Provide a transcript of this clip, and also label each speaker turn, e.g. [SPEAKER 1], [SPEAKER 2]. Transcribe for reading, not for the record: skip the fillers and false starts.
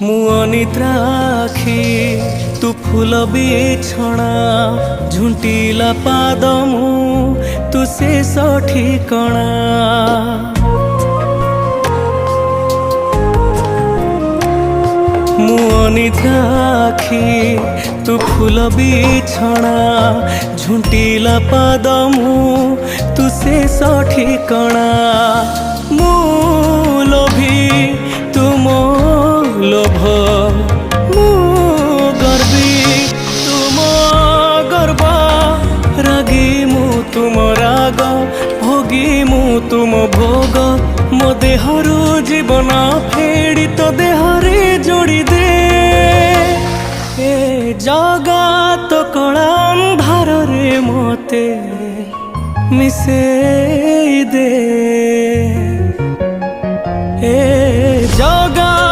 [SPEAKER 1] मु अनिद्राखी तू फूल बिछଣା झुंटिला पाद मु तू शेष ठिकଣା। मु अनिद्राखी तू फूल बिछଣା झुंटिला पाद मु तू शेष ठिकଣା। मु लोभी तुम लोभ मु गर्वी तुम गर्व रागी मु तुम राग भोगी मु तुम भोग। मो देहरु जीवन फेड़ी तो देहरे जोड़ी दे ए जगत कला अंधार रे मते मिसे दे ए